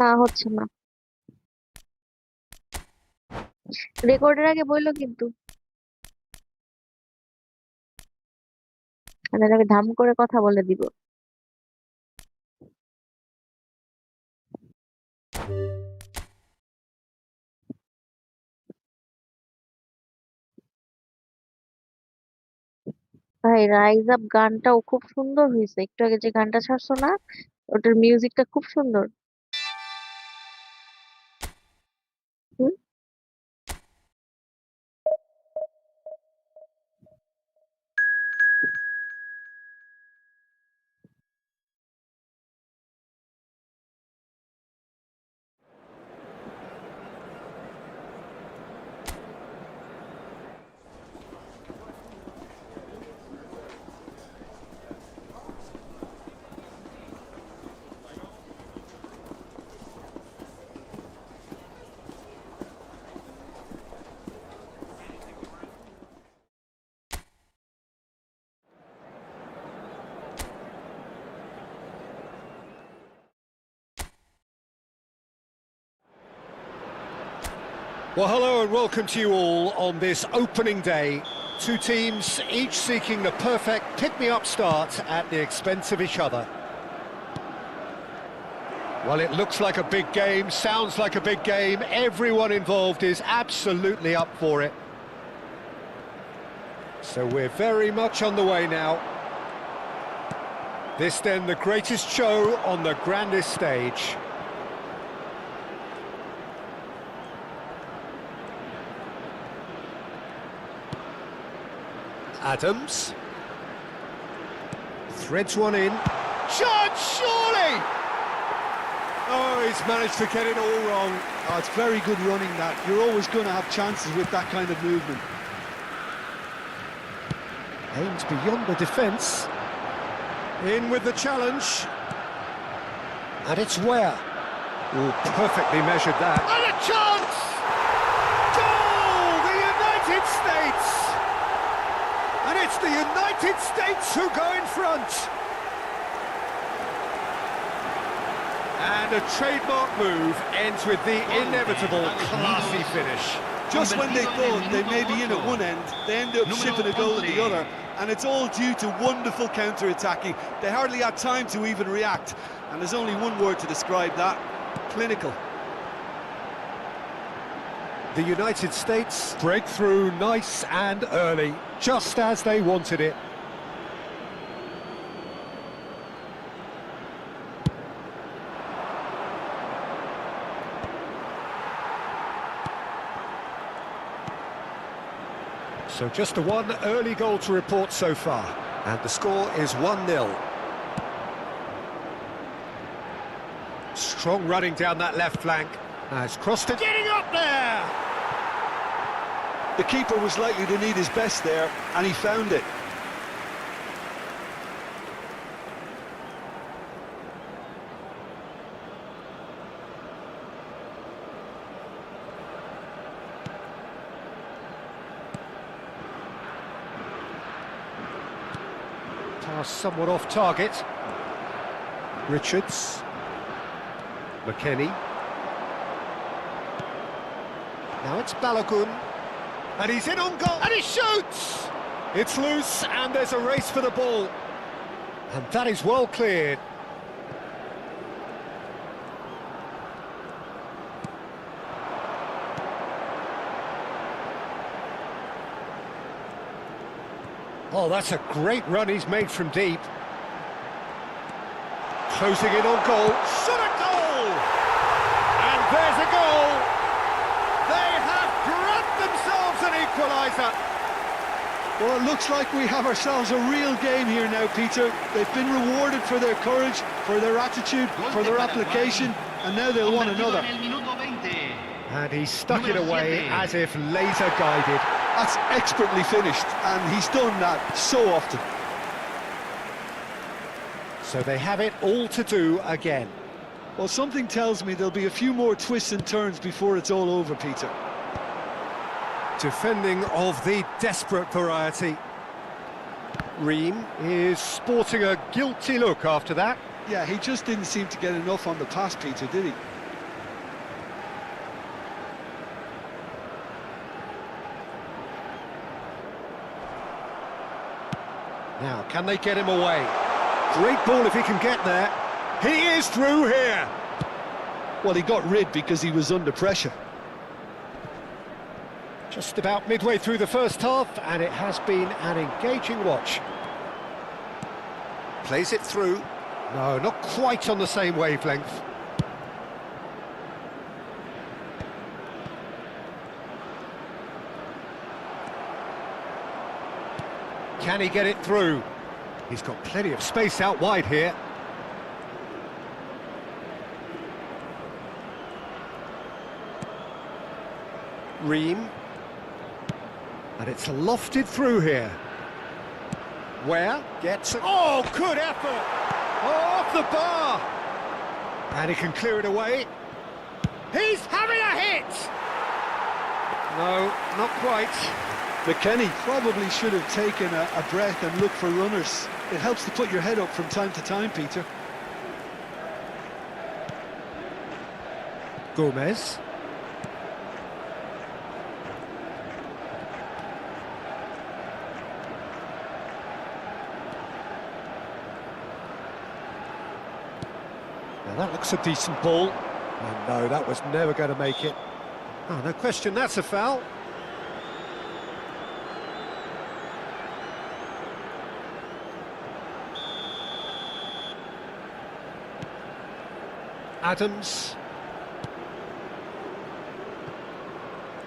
না, হচ্ছে না। রেকর্ডের আগে বললো কিন্তু। তাহলে আমি ধাম করে কথা বলে দিব। ভাই, রাইজ আপ গানটাও খুব সুন্দর হয়েছে। একটু আগে যে গানটা ছাড়ছো না, ওটার মিউজিকটা খুব সুন্দর। হুম। Well, hello and welcome to you all on this opening day. Two teams, each seeking the perfect pick-me-up start at the expense of each other. Well, it looks like a big game, sounds like a big game. Everyone involved is absolutely up for it. So we're very much on the way now. This then the greatest show on the grandest stage. Adams threads one in. Chance, surely! Oh, he's managed to get it all wrong. Oh, it's very good running that. You're always going to have chances with that kind of movement. Aimed beyond the defence. In with the challenge. And it's where? Oh, perfectly measured that. And a chance! Goal! The United States! And it's the United States who go in front. And a trademark move ends with the inevitable classy finish. Just when they thought they may be in at one end, they end up shipping a goal at the other, and it's all due to wonderful counter-attacking. They hardly had time to even react, and there's only one word to describe that: clinical. The United States break through nice and early, just as they wanted it. So just the one early goal to report so far, and the score is 1-0. Strong running down that left flank. Now it's crossed it. Getting up there! The keeper was likely to need his best there, and he found it. Pass somewhat off target. Richards. McKennie. Now it's Balogun. And he's in on goal, and he shoots! It's loose, and there's a race for the ball. And that is well cleared. Oh, that's a great run he's made from deep. Closing in on goal. Shot a goal! And there's a goal! They have grabbed themselves an equaliser. Well, it looks like we have ourselves a real game here now, Peter. They've been rewarded for their courage, for their attitude, for their application, and now they'll want another. And he stuck it away as if laser guided. That's expertly finished, and he's done that so often. So they have it all to do again. Well, something tells me there'll be a few more twists and turns before it's all over, Peter. Defending of the desperate variety. Ream is sporting a guilty look after that. Yeah, he just didn't seem to get enough on the pass, Peter, did he? Now, can they get him away? Great ball if he can get there. He is through here. Well, he got rid because he was under pressure. Just about midway through the first half, and it has been an engaging watch. Plays it through. No, not quite on the same wavelength. Can he get it through? He's got plenty of space out wide here. Ream. And it's lofted through here. Where? Gets it. Oh, good effort! Oh, off the bar! And he can clear it away. He's having a hit! No, not quite. McKennie probably should have taken a breath and looked for runners. It helps to put your head up from time to time, Peter. Gomez. Now that looks a decent ball. And no, that was never going to make it. Oh, no question, that's a foul. Adams.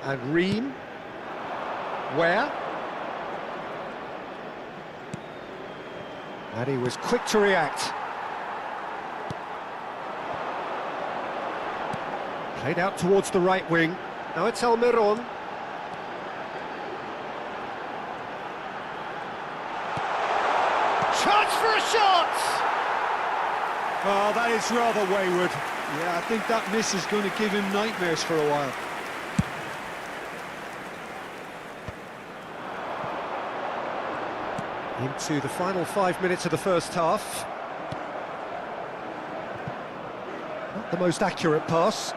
And Ream. Where? And he was quick to react. Played out towards the right wing. Now it's Almiron. Chance for a shot! Oh, that is rather wayward. Yeah, I think that miss is going to give him nightmares for a while. Into the final 5 minutes of the first half. Not the most accurate pass.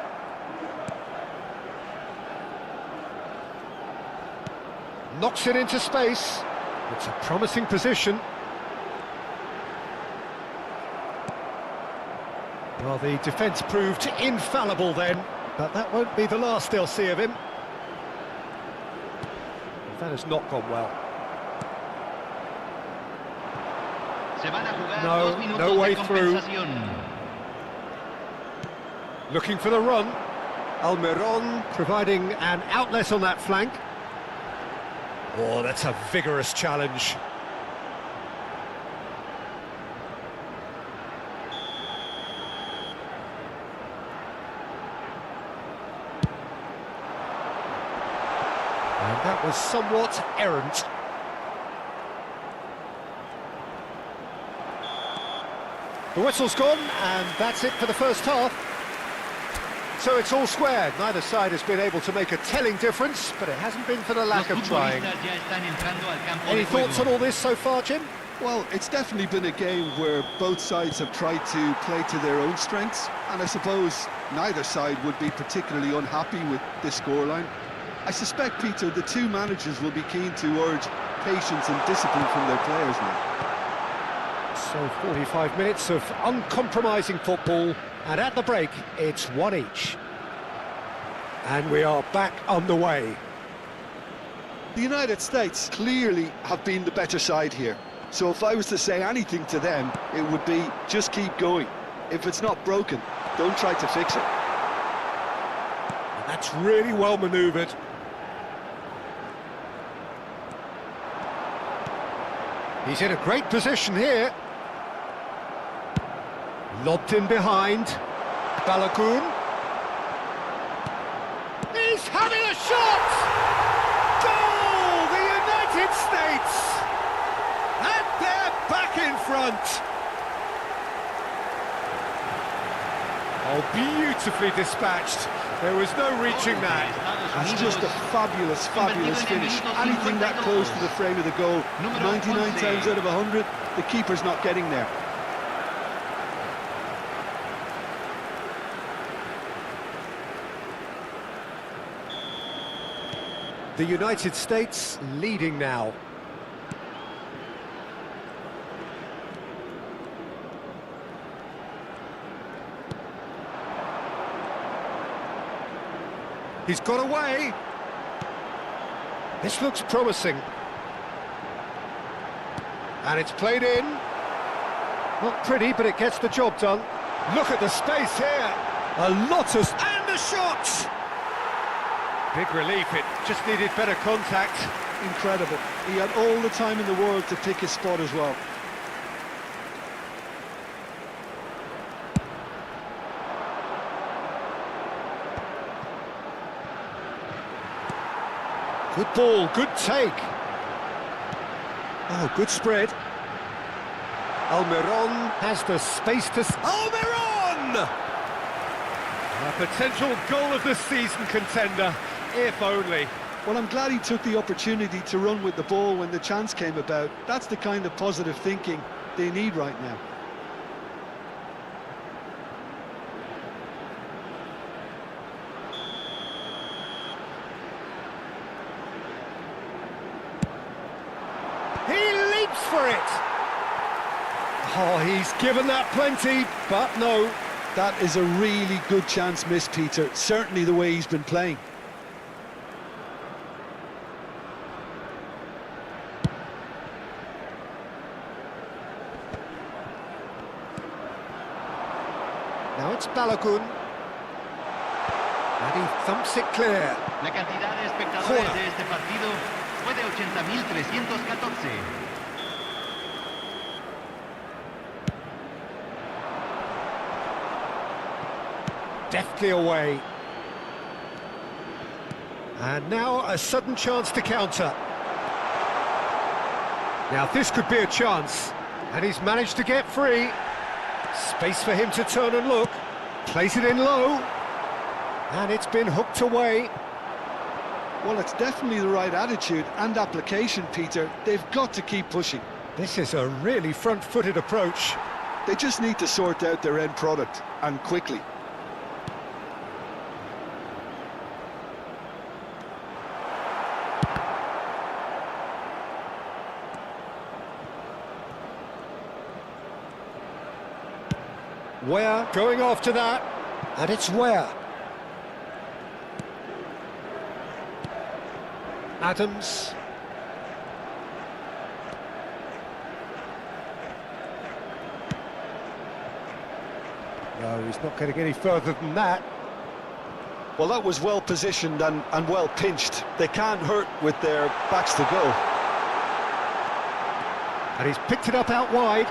Knocks it into space. It's a promising position. Well, the defence proved infallible then, but that won't be the last they'll see of him. That has not gone well. No, no way through. Looking for the run. Almiron providing an outlet on that flank. Oh, that's a vigorous challenge. And that was somewhat errant. The whistle's gone, and that's it for the first half. So it's all square. Neither side has been able to make a telling difference, but it hasn't been for the lack of trying. Any thoughts on all this so far, Jim? Well, it's definitely been a game where both sides have tried to play to their own strengths, and I suppose neither side would be particularly unhappy with this scoreline. I suspect, Peter, the two managers will be keen to urge patience and discipline from their players now. So 45 minutes of uncompromising football, and at the break, it's one each. And we are back underway. The United States clearly have been the better side here. So if I was to say anything to them, it would be just keep going. If it's not broken, don't try to fix it. And that's really well manoeuvred. He's in a great position here. Lobbed in behind. Balogun. He's having a shot! Goal! The United States! And they're back in front! Oh, beautifully dispatched. There was no reaching that. That's just a fabulous, fabulous finish. Anything that close to the frame of the goal, 99 times out of 100, the keeper's not getting there. The United States leading now. He's got away. This looks promising. And it's played in. Not pretty, but it gets the job done. Look at the space here. A lot of... And the shot! Big relief, it just needed better contact. Incredible. He had all the time in the world to pick his spot as well. Good ball, good take. Oh, good spread. Almiron has the space to... Almiron! A potential goal of the season contender, if only. Well, I'm glad he took the opportunity to run with the ball when the chance came about. That's the kind of positive thinking they need right now. He leaps for it! Oh, he's given that plenty, but no. That is a really good chance missed, Peter. Certainly the way he's been playing. Now it's Balogun. And he thumps it clear. La cantidad de espectadores de este partido fue de 80.314. Deftly away. And now a sudden chance to counter. Now this could be a chance. And he's managed to get free. Space for him to turn and look. Plays it in low. And it's been hooked away. Well, it's definitely the right attitude and application, Peter. They've got to keep pushing. This is a really front-footed approach. They just need to sort out their end product, and quickly. Ware going after that, and it's Ware. Adams. No, he's not getting any further than that. Well, that was well positioned and well pinched. They can't hurt with their backs to go. And he's picked it up out wide.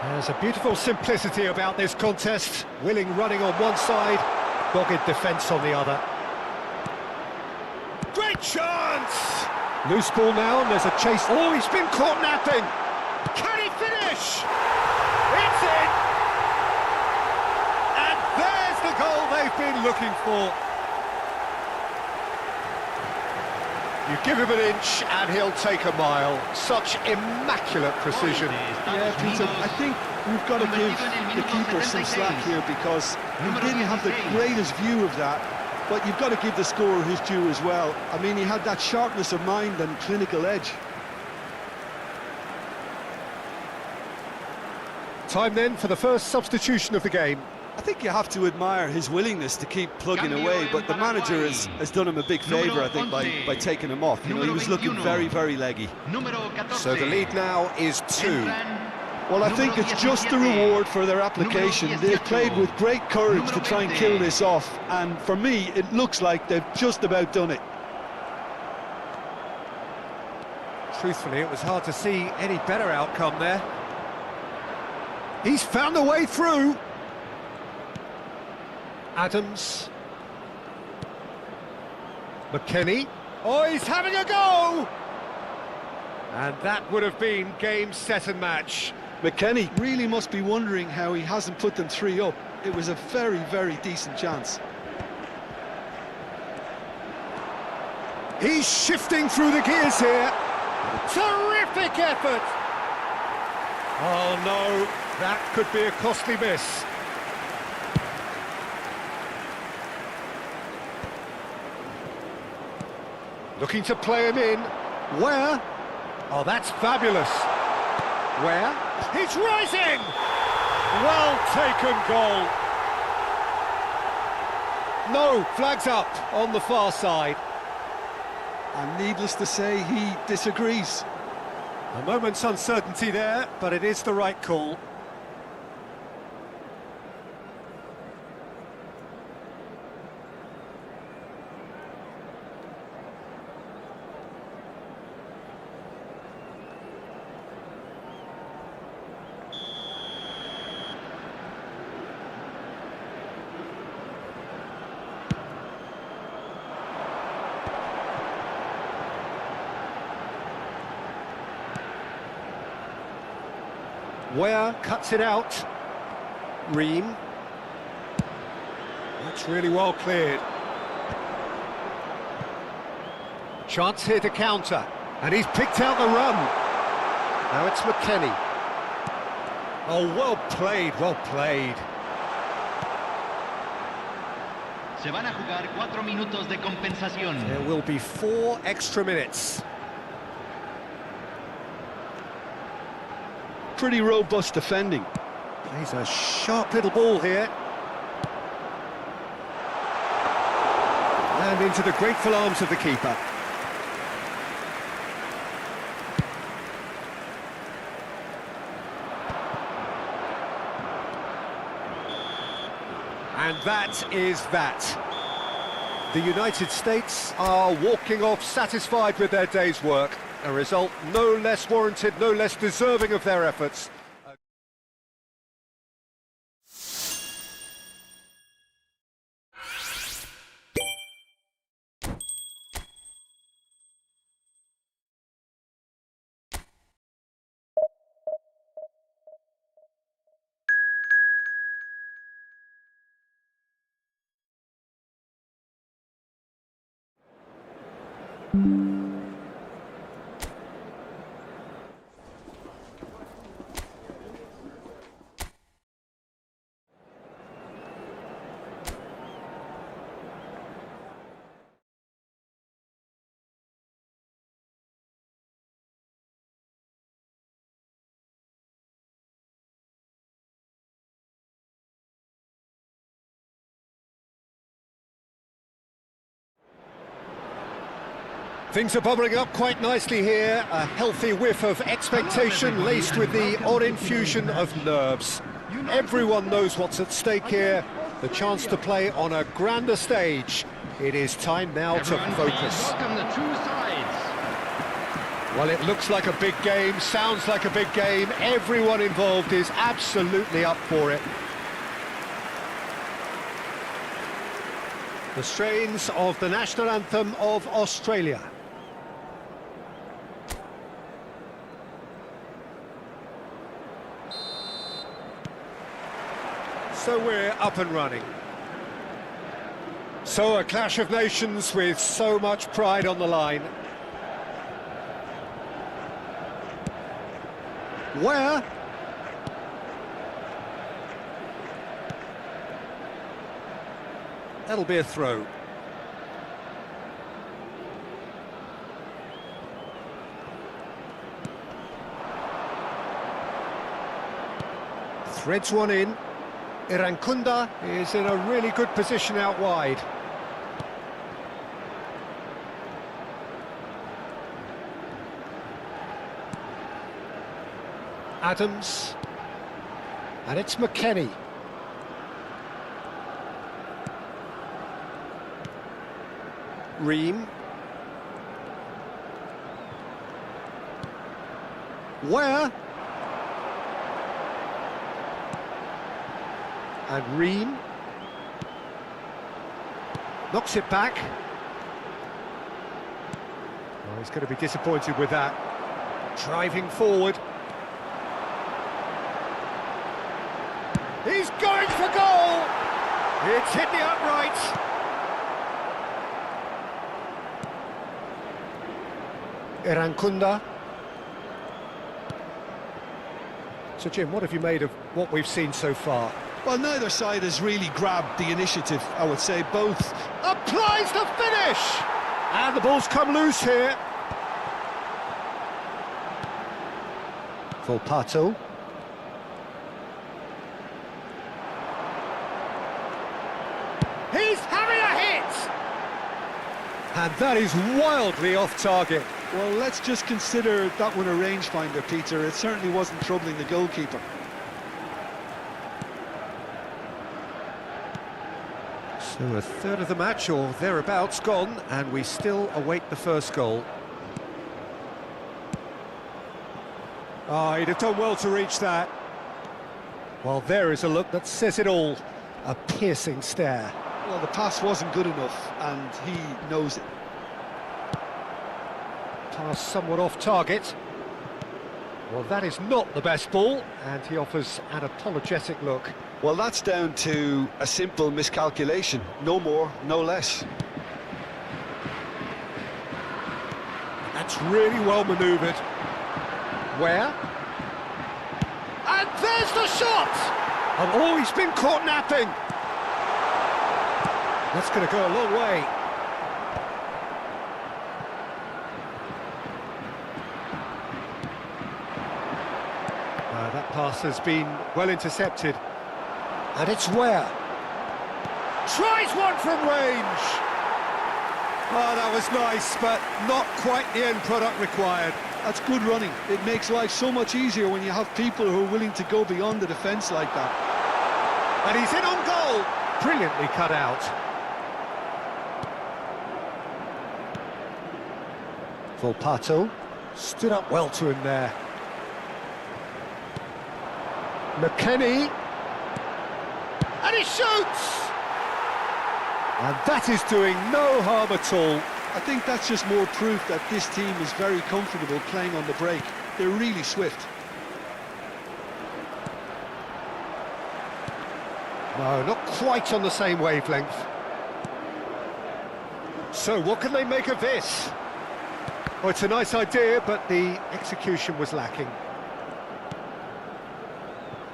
There's a beautiful simplicity about this contest. Willing running on one side, dogged defence on the other. Great chance! Loose ball now, and there's a chase. Oh, he's been caught napping! Can he finish? It's in! And there's the goal they've been looking for. You give him an inch and he'll take a mile. Such immaculate precision. Yeah, Peter, I think we've got to give the keeper some slack here because he didn't have the greatest view of that, but you've got to give the scorer his due as well. I mean, he had that sharpness of mind and clinical edge. Time then for the first substitution of the game. I think you have to admire his willingness to keep plugging away, but the manager has done him a big favour, I think, by taking him off. You know, he was looking very, very leggy. So the lead now is 2. Well, I think it's just the reward for their application. They've played with great courage to try and kill this off, and for me, it looks like they've just about done it. Truthfully, it was hard to see any better outcome there. He's found a way through. Adams. McKennie. Oh, he's having a go! And that would have been game, set and match. McKennie really must be wondering how he hasn't put them 3 up. It was a very, very decent chance. He's shifting through the gears here. Terrific effort! Oh no, that could be a costly miss. Looking to play him in. Where? Oh, that's fabulous. Where? He's rising! Well taken goal. No, flags up on the far side. And needless to say, he disagrees. A moment's uncertainty there, but it is the right call. Ware cuts it out. Ream. That's really well cleared. Chance here to counter. And he's picked out the run. Now it's McKennie. Oh, well played, well played. Se van a jugar 4 minutos de compensación. There will be 4 extra minutes. Pretty robust defending. Plays a sharp little ball here. And into the grateful arms of the keeper. And that is that. The United States are walking off satisfied with their day's work. A result no less warranted, no less deserving of their efforts. Things are bubbling up quite nicely here. A healthy whiff of expectation laced with the odd infusion of nerves. Everyone knows what's at stake here. The chance to play on a grander stage. It is time now to focus. Welcome the two sides. Well, it looks like a big game, sounds like a big game. Everyone involved is absolutely up for it. The strains of the national anthem of Australia. So we're up and running. So a clash of nations with so much pride on the line. Where? That'll be a throw. Threads one in. Irankunda is in a really good position out wide. Adams. And it's McKennie. Ream. Where? And Ream knocks it back. Oh, he's going to be disappointed with that. Driving forward. He's going for goal! It's hit the upright. Irankunda. So Jim, what have you made of what we've seen so far? Well, neither side has really grabbed the initiative, I would say. Both Applies the finish! And the ball's come loose here. Volpato. He's having a hit! And that is wildly off target. Well, let's just consider that one a rangefinder, Peter. It certainly wasn't troubling the goalkeeper. So a third of the match, or thereabouts, gone, and we still await the first goal. Oh, he'd have done well to reach that. Well, there is a look that says it all. A piercing stare. Well, the pass wasn't good enough, and he knows it. Pass somewhat off target. Well, that is not the best ball, and he offers an apologetic look. Well, that's down to a simple miscalculation. No more, no less. That's really well manoeuvred. Where? And there's the shot! Oh, he's been caught napping! That's going to go a long way. That pass has been well intercepted. And it's where? Tries one from range! Oh, that was nice, but not quite the end product required. That's good running. It makes life so much easier when you have people who are willing to go beyond the defence like that. And he's in on goal! Brilliantly cut out. Volpato stood up well to him there. McKennie. And he shoots! And that is doing no harm at all. I think that's just more proof that this team is very comfortable playing on the break. They're really swift. No, not quite on the same wavelength. So, what can they make of this? Well, it's a nice idea, but the execution was lacking.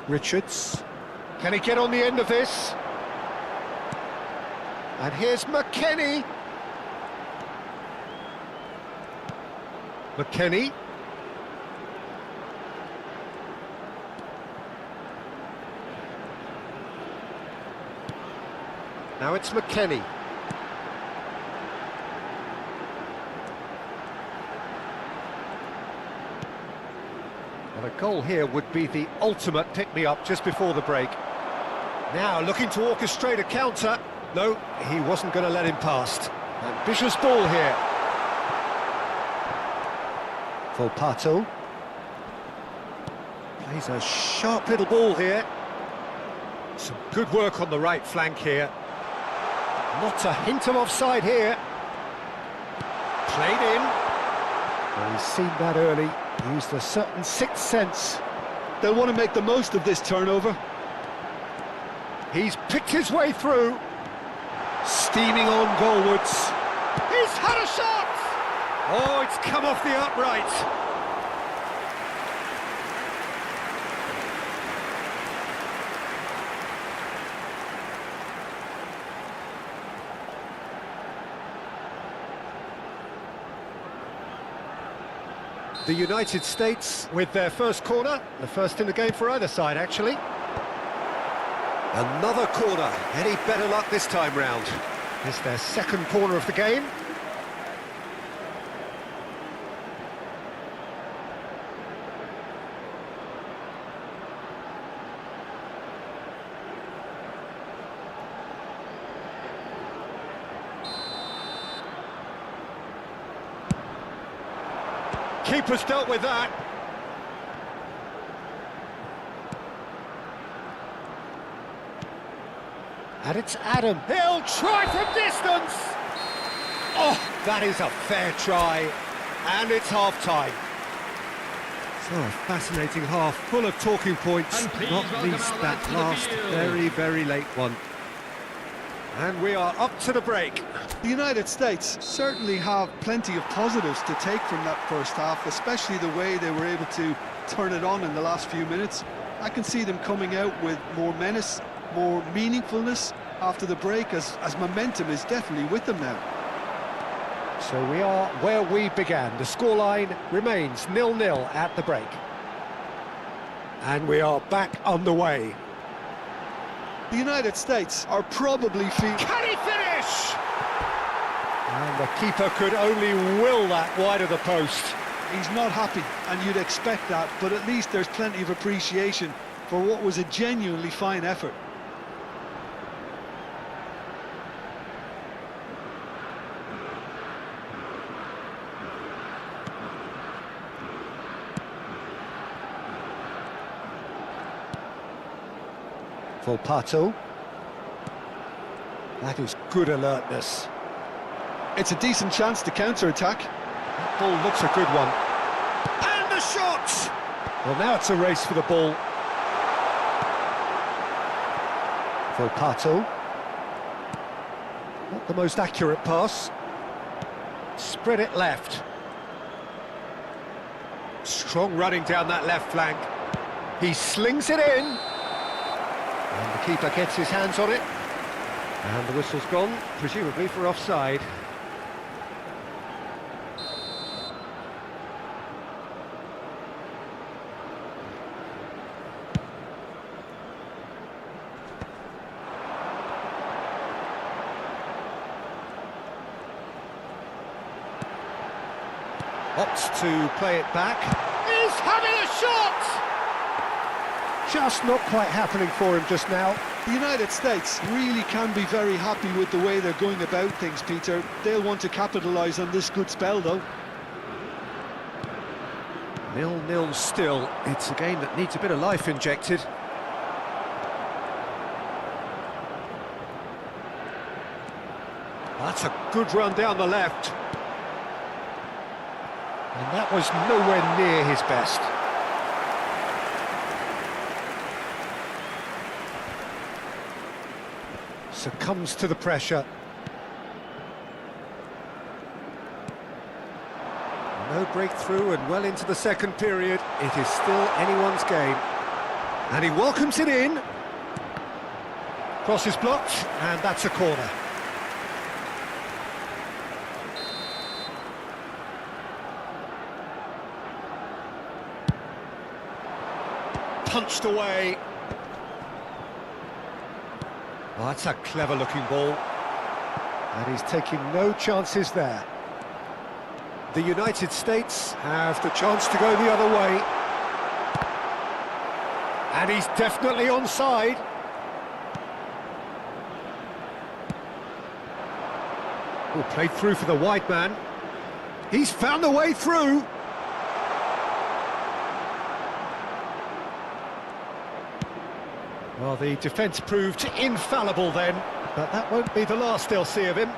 Richards. Can he get on the end of this? And here's McKennie. McKennie. Now it's McKennie. Well, a goal here would be the ultimate pick-me-up just before the break. Now looking to orchestrate a counter. No, he wasn't going to let him past. Ambitious ball here. Volpato. Plays a sharp little ball here. Some good work on the right flank here. Not a hint of offside here. Played in. Well, he's seen that early. Used a certain sixth sense. They'll want to make the most of this turnover. He's picked his way through. Steaming on goalwards. He's had a shot! Oh, it's come off the upright. The United States with their first corner, the first in the game for either side, actually. Another corner. Any better luck this time round? It's their second corner of the game. Keeper's dealt with that. And it's Adam. He'll try from distance. Oh, that is a fair try. And it's half-time. So, a fascinating half, full of talking points, not least that last very, very late one. And we are up to the break. The United States certainly have plenty of positives to take from that first half, especially the way they were able to turn it on in the last few minutes. I can see them coming out with more menace, more meaningfulness after the break, as momentum is definitely with them now. So we are where we began. The scoreline remains 0-0 at the break. And we are back on the way. The United States are probably feeling... Can he finish? And the keeper could only will that wide of the post. He's not happy, and you'd expect that, but at least there's plenty of appreciation for what was a genuinely fine effort. Volpato. That is good alertness. It's a decent chance to counter-attack. That ball looks a good one. And the shot! Well, now it's a race for the ball. Volpato. Not the most accurate pass. Spread it left. Strong running down that left flank. He slings it in. And the keeper gets his hands on it. And the whistle's gone, presumably for offside. Opts to play it back. He's having a shot! Just not quite happening for him just now. The United States really can be very happy with the way they're going about things, Peter. They'll want to capitalise on this good spell, though. 0-0 still. It's a game that needs a bit of life injected. That's a good run down the left. And that was nowhere near his best. Succumbs to the pressure. No breakthrough and well into the second period. It is still anyone's game. And he welcomes it in. Cross is blocked, and that's a corner. Punched away. Oh, that's a clever-looking ball. And he's taking no chances there. The United States have the chance to go the other way. And he's definitely onside. Oh, played through for the wide man. He's found the way through. Well, the defence proved infallible then, but that won't be the last they'll see of him.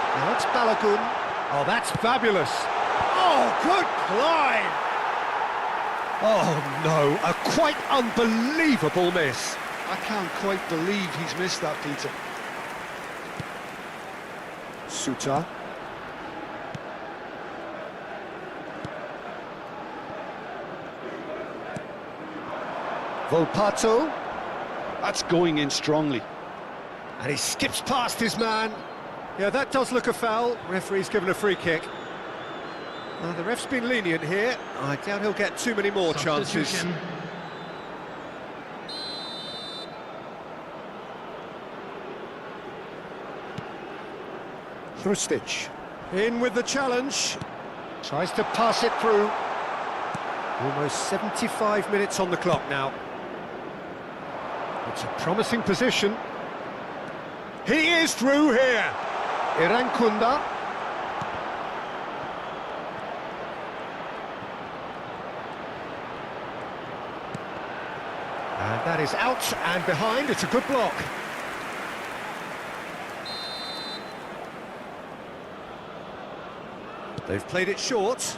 Now that's Balogun. Oh, that's fabulous. Oh, good climb! Oh, no, a quite unbelievable miss. I can't quite believe he's missed that, Peter. Suter. Volpato. That's going in strongly. And he skips past his man. Yeah, that does look a foul. Referee's given a free kick. The ref's been lenient here. I doubt he'll get too many more chances. Hrustic. In with the challenge. Tries to pass it through. Almost 75 minutes on the clock now. It's a promising position. He is through here. Irankunda. And that is out and behind. It's a good block. They've played it short.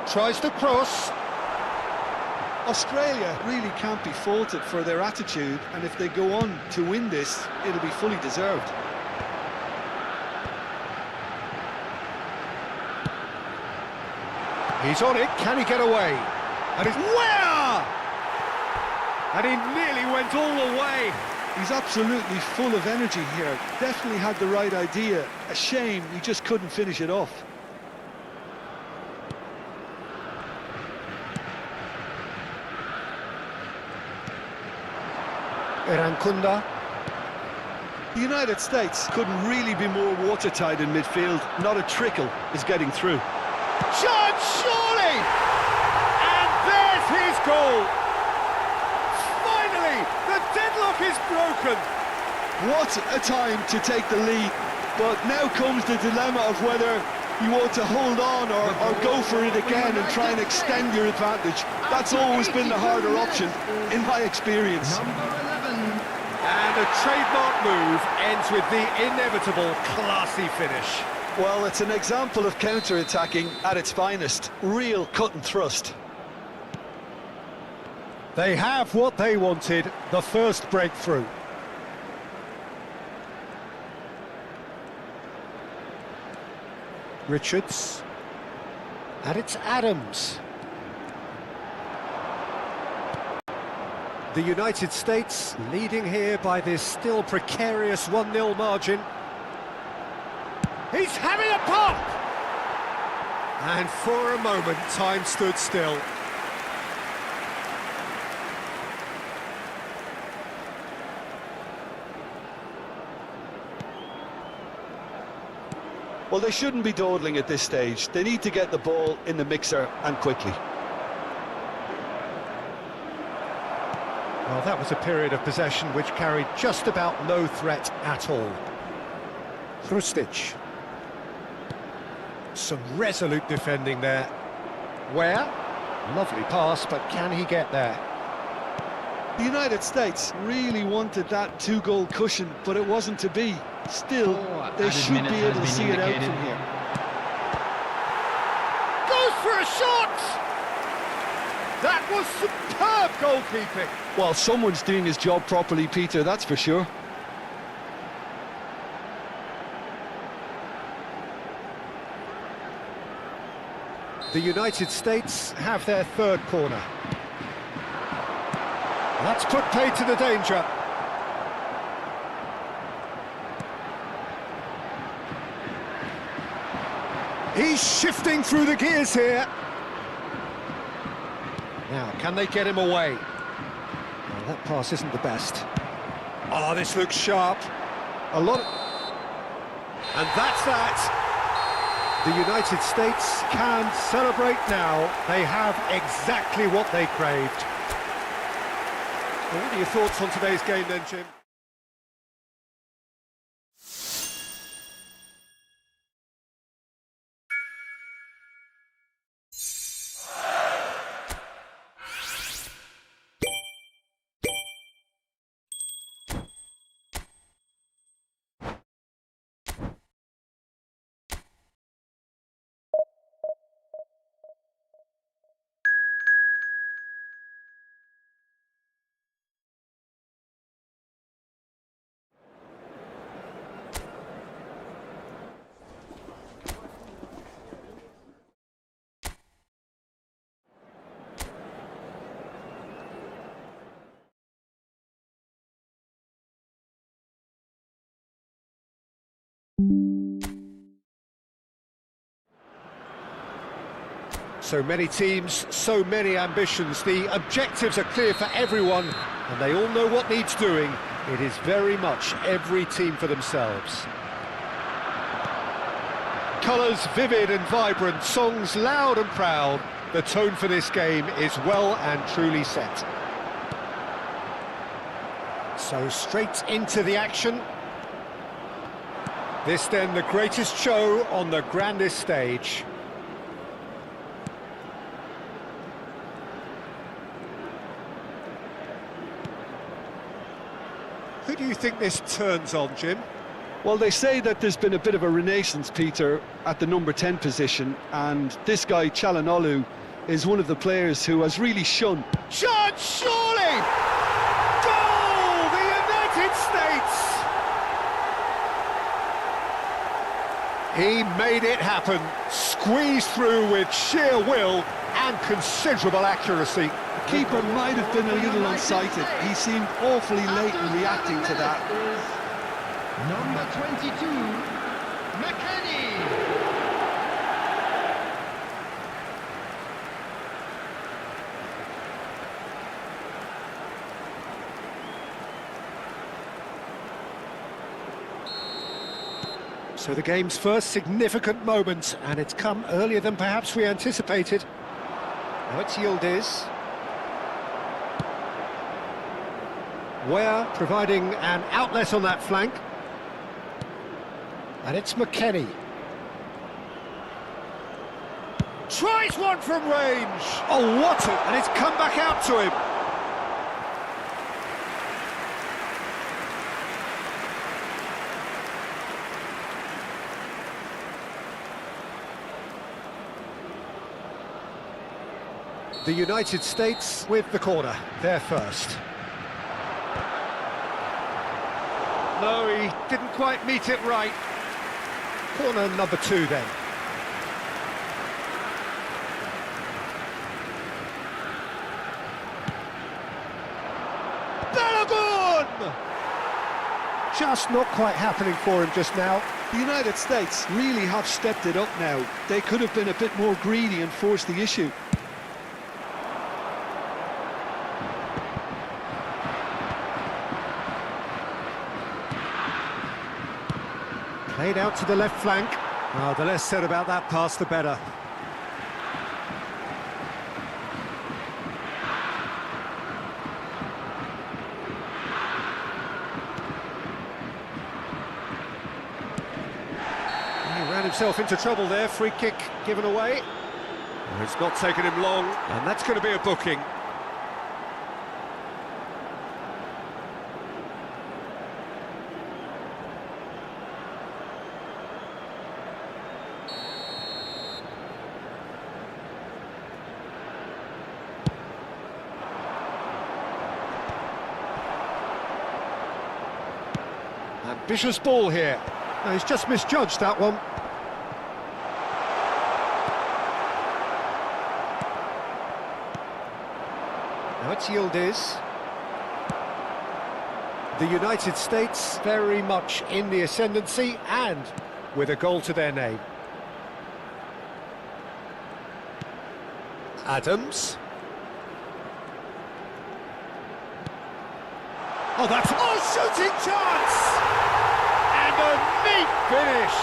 Tries to cross. Australia really can't be faulted for their attitude, and if they go on to win this, it'll be fully deserved. He's on it, can he get away? And it's where? And he nearly went all the way. He's absolutely full of energy here, definitely had the right idea. A shame he just couldn't finish it off. Irankunda. The United States couldn't really be more watertight in midfield. Not a trickle is getting through. Chance, surely! And there's his goal! Finally, the deadlock is broken! What a time to take the lead. But now comes the dilemma of whether you want to hold on or go for it again and try and extend your advantage. That's always been the harder option, in my experience. And a trademark move ends with the inevitable classy finish. Well, it's an example of counter-attacking at its finest. Real cut and thrust. They have what they wanted, the first breakthrough. Richards. And it's Adams. The United States leading here by this still precarious 1-0 margin. He's having a pop! And for a moment, time stood still. Well, they shouldn't be dawdling at this stage. They need to get the ball in the mixer and quickly. Well, that was a period of possession which carried just about no threat at all. Hrustic. Some resolute defending there. Where? Lovely pass, but can he get there? The United States really wanted that two-goal cushion, but it wasn't to be. Still, they should be able to see it out from here. Goes for a shot! That was superb goalkeeping. Well, someone's doing his job properly, Peter, that's for sure. The United States have their third corner. That's put paid to the danger. He's shifting through the gears here. Now, can they get him away? Well, that pass isn't the best. Oh, this looks sharp. A lot of... And that's that. The United States can celebrate now. They have exactly what they craved. Well, what are your thoughts on today's game then, Jim? So many teams, so many ambitions. The objectives are clear for everyone, and they all know what needs doing. It is very much every team for themselves. Colours vivid and vibrant, songs loud and proud. The tone for this game is well and truly set. So straight into the action. This then the greatest show on the grandest stage. Who do you think this turns on, Jim? Well, they say that there's been a bit of a renaissance, Peter, at the number 10 position, and this guy, Çalhanoğlu, is one of the players who has really shone. Shot, surely! Goal! The United States! He made it happen, squeezed through with sheer will and considerable accuracy. The keeper might have been a little unsighted. He seemed awfully late in reacting to that. Number 22, McKennie. So the game's first significant moment, and it's come earlier than perhaps we anticipated. Now it's Yildiz. Ware providing an outlet on that flank. And it's McKennie. Tries one from range. Oh, what a... And it's come back out to him. The United States with the corner, they're first. No, he didn't quite meet it right. Corner number 2 then. Balogun! Just not quite happening for him just now. The United States really have stepped it up now. They could have been a bit more greedy and forced the issue. Played out to the left flank. Oh, the less said about that pass, the better. He ran himself into trouble there. Free kick given away. Oh, it's not taken him long, and that's going to be a booking. Ambitious ball here. No, he's just misjudged that one. Now it's Yildiz. The United States very much in the ascendancy and with a goal to their name. Adams. Oh, that's... Oh, shooting chance! And a neat finish!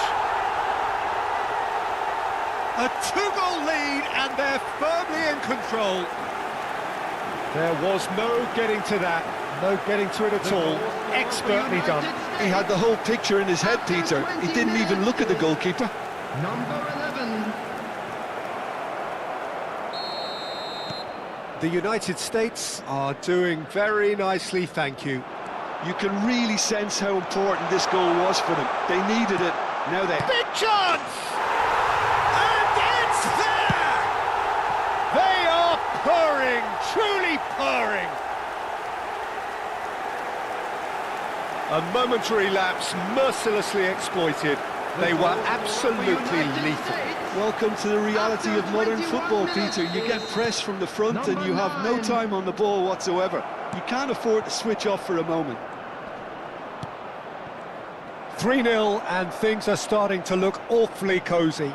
A 2-goal lead, and they're firmly in control. There was no getting to that, no getting to it at all. Expertly done. He had the whole picture in his head, Peter. He didn't even look at the goalkeeper. Number 11. The United States are doing very nicely, thank you. You can really sense how important this goal was for them. They needed it. Now they... Big chance! And it's there! They are purring, truly purring. A momentary lapse mercilessly exploited. They were absolutely lethal. Welcome to the reality of modern football, Peter. You get press from the front and you have no time on the ball whatsoever. You can't afford to switch off for a moment. 3-0 and things are starting to look awfully cosy.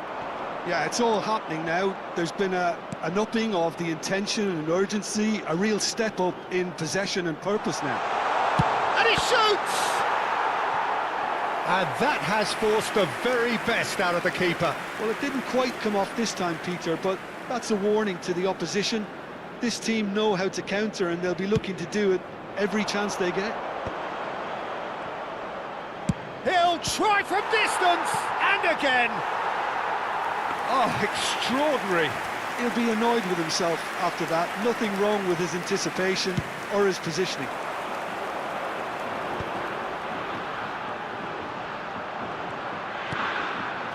Yeah, it's all happening now. There's been an upping of the intention and urgency, a real step up in possession and purpose now. And he shoots! And that has forced the very best out of the keeper. Well, it didn't quite come off this time, Peter, but that's a warning to the opposition. This team know how to counter and they'll be looking to do it every chance they get. He'll try from distance, and again. Oh, extraordinary. He'll be annoyed with himself after that. Nothing wrong with his anticipation or his positioning.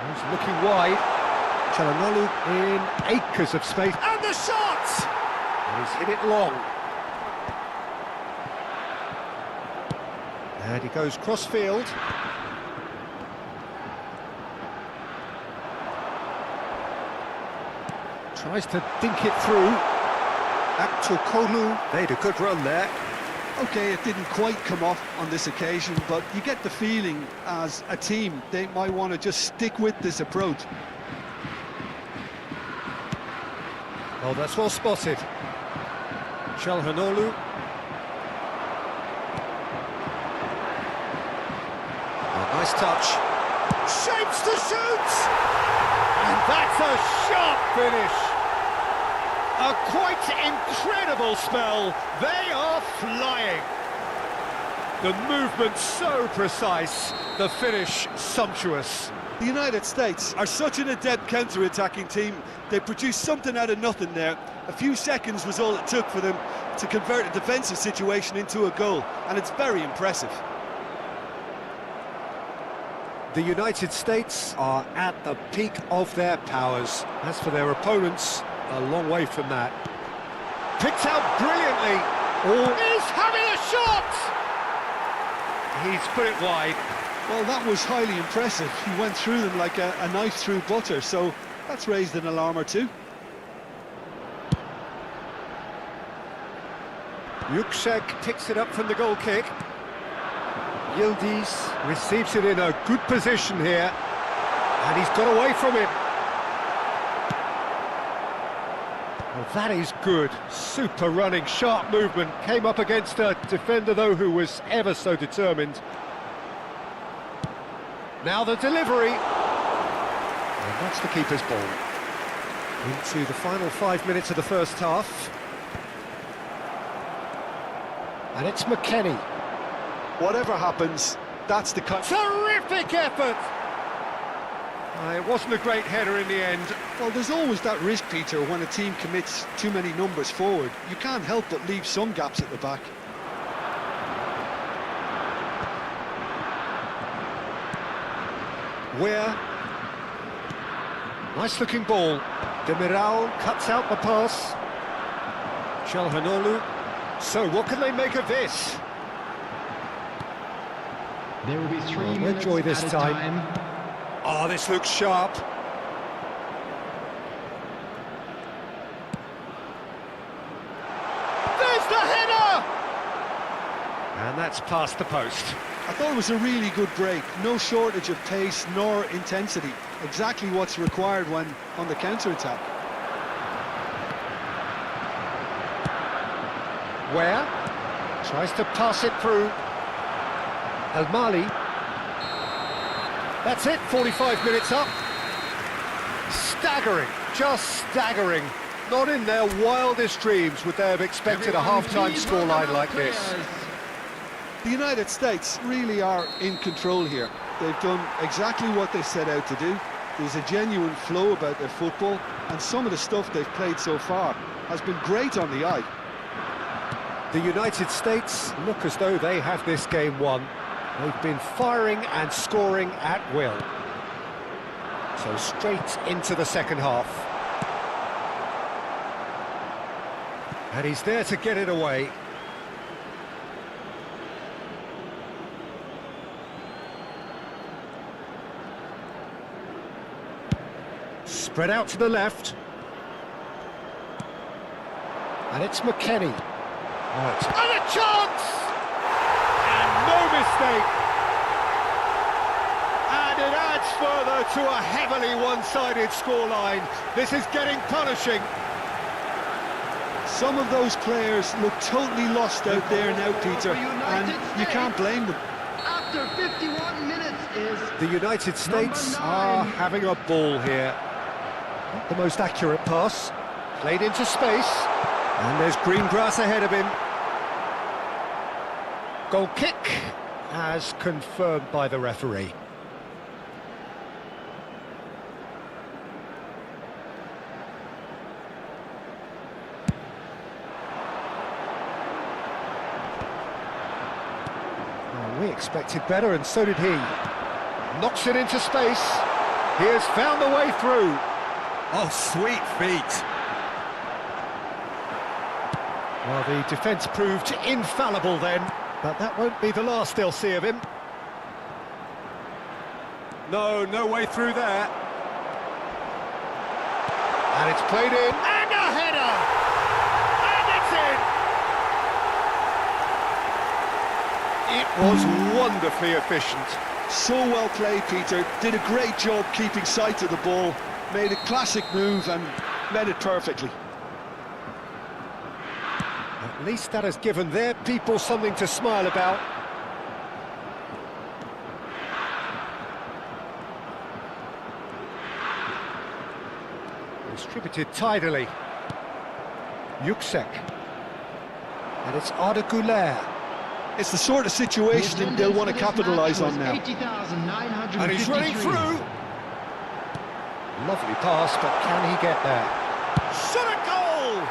He's looking wide. Çalhanoğlu in acres of space. And the shot! And he's hit it long. And he goes cross-field. Tries to think it through. Aktürkoğlu made a good run there. Okay, it didn't quite come off on this occasion, but you get the feeling as a team they might want to just stick with this approach. Oh, that's well spotted. Çalhanoğlu. Oh, nice touch. Shapes to shoot! And that's a sharp finish. A quite incredible spell. They are flying. The movement so precise, the finish sumptuous. The United States are such an adept counter-attacking team. They produced something out of nothing there. A few seconds was all it took for them to convert a defensive situation into a goal, and it's very impressive. The United States are at the peak of their powers. As for their opponents, a long way from that. Picked out brilliantly. He's having a shot! He's put it wide. Well, that was highly impressive. He went through them like a knife through butter, so that's raised an alarm or two. Yuksek picks it up from the goal kick. Yildiz receives it in a good position here, and he's got away from it. Well, that is good. Super running, sharp movement. Came up against a defender, though, who was ever so determined. Now the delivery. And that's the keeper's ball. Into the final 5 minutes of the first half. And it's McKennie. Whatever happens, that's the kind. Terrific effort! It wasn't a great header in the end. Well, there's always that risk, Peter, when a team commits too many numbers forward. You can't help but leave some gaps at the back. Where? Nice looking ball. Demiral cuts out the pass. Çalhanoğlu. So what can they make of this? There will be 3 no minutes joy this at a time. Oh, this looks sharp. There's the header! And that's past the post. I thought it was a really good break. No shortage of pace nor intensity. Exactly what's required when on the counter-attack. Where? Tries to pass it through. Al Mali. That's it, 45 minutes up. Staggering, just staggering. Not in their wildest dreams would they have expected a half-time scoreline like this. The United States really are in control here. They've done exactly what they set out to do. There's a genuine flow about their football, and some of the stuff they've played so far has been great on the eye. The United States look as though they have this game won. They've been firing and scoring at will. So straight into the second half. And he's there to get it away. Spread out to the left. And it's McKennie. Right. And a chance! And no mistake! And it adds further to a heavily one-sided scoreline. This is getting punishing. Some of those players look totally lost out there now, Peter, and you can't blame them. After 51 minutes is... The United States are having a ball here. Not the most accurate pass. Played into space. And there's green grass ahead of him. Goal kick, as confirmed by the referee. Well, we expected better, and so did he. Knocks it into space. He has found the way through. Oh, sweet feet. Well, the defence proved infallible then, but that won't be the last they'll see of him. No way through there. And it's played in. And a header! And it's in! It was wonderfully efficient. So well played, Peter. Did a great job keeping sight of the ball. Made a classic move and met it perfectly. At least that has given their people something to smile about. Distributed tidily. Yuksek. And it's Arda Güler. It's the sort of situation that they'll want to capitalise on now. 80,953. And he's running through. Lovely pass, but can he get there? Shot a goal!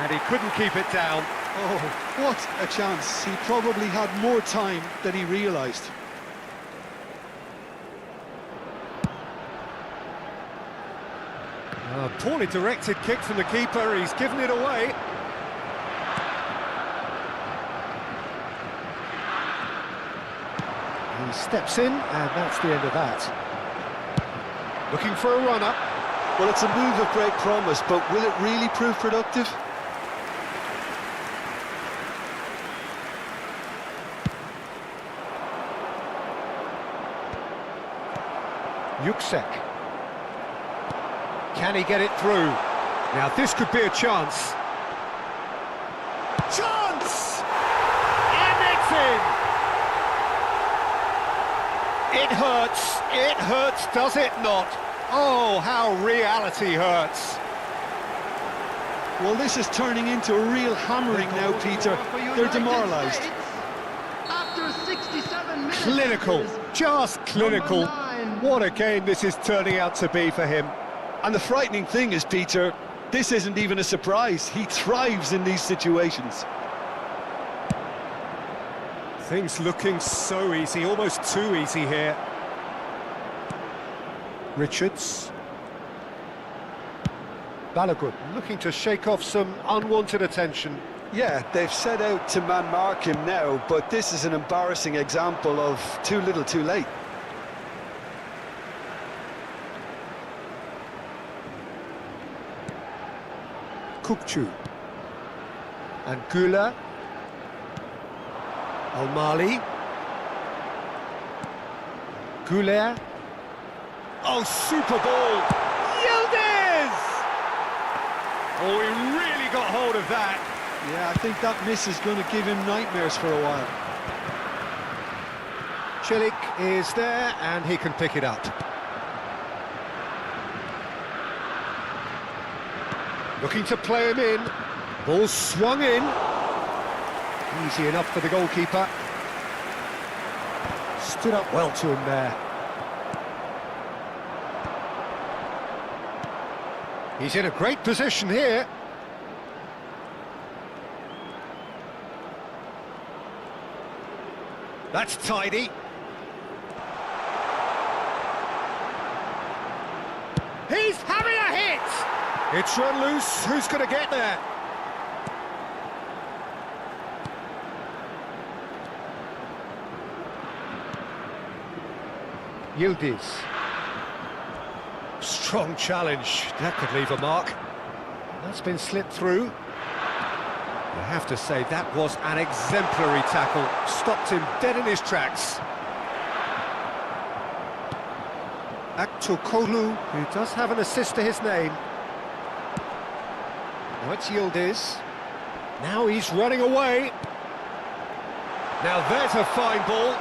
And he couldn't keep it down. Oh, what a chance. He probably had more time than he realised. A poorly directed kick from the keeper, he's given it away. He steps in, and that's the end of that. Looking for a run-up. Well, it's a move of great promise, but will it really prove productive? Yuksek. Can he get it through? Now this could be a chance. Chance! And it's in! It hurts, does it not? Oh, how reality hurts. Well, this is turning into a real hammering now, Peter. They're demoralised. After 67 minutes. Clinical, just clinical. Number 9. What a game this is turning out to be for him. And the frightening thing is, Peter, this isn't even a surprise. He thrives in these situations. Things looking so easy, almost too easy here. Richards. Balogun looking to shake off some unwanted attention. Yeah, they've set out to man-mark him now, but this is an embarrassing example of too little too late. Kukçu. And Güler. Al-Mali. Güler. Oh, super ball! Yildiz! Oh, he really got hold of that. Yeah, I think that miss is going to give him nightmares for a while. Çelik is there, and he can pick it up. Looking to play him in. Ball swung in. Easy enough for the goalkeeper. Stood up well to him there. He's in a great position here. That's tidy. He's having a hit! It's run loose. Who's going to get there? Yildiz. Strong challenge. That could leave a mark. That's been slipped through. I have to say, that was an exemplary tackle. Stopped him dead in his tracks. Aktürkoğlu, who does have an assist to his name. Now it's Yildiz. Now he's running away. Now there's a fine ball.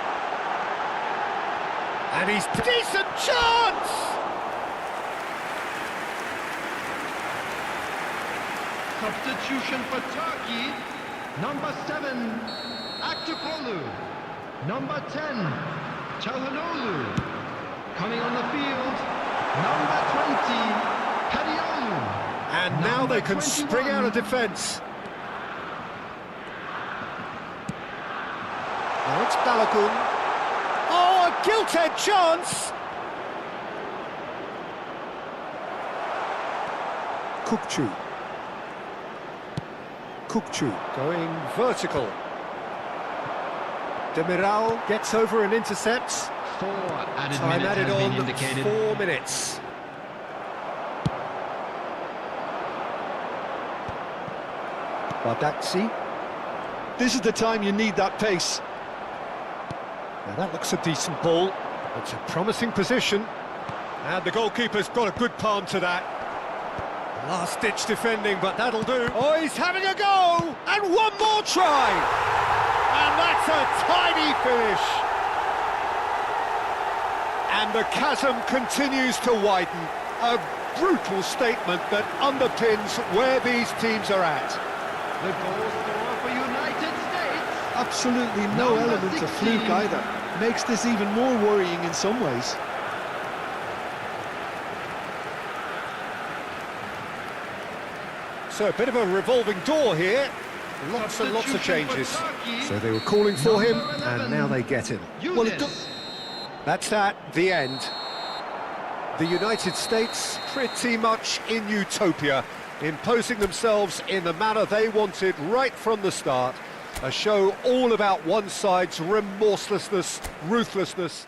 And he's decent chance! Substitution for Turkey. Number 7, Aktürkoğlu. Number 10, Çalhanoğlu. Coming on the field, number 20, Kadioğlu. And now they can spring out of defence. Now it's Balogun. Oh, a gilt-edged chance! Kukçu. Kukçu going vertical. Demiral gets over and intercepts. 4 added Time minutes added has been on, indicated. 4 minutes. Bardakci. This is the time you need that pace. Now that looks a decent ball. It's a promising position. And the goalkeeper's got a good palm to that. Last-ditch defending, but that'll do. Oh, he's having a go! And one more try! And that's a tidy finish. And the chasm continues to widen. A brutal statement that underpins where these teams are at. The goal scorer for United States. Absolutely no Number element of 16. fluke either. Makes this even more worrying in some ways. So a bit of a revolving door here. Lots and lots of changes. So they were calling for him, and now they get him. Well, it That's that, the end. The United States pretty much in utopia, imposing themselves in the manner they wanted right from the start. A show all about one side's remorselessness, ruthlessness.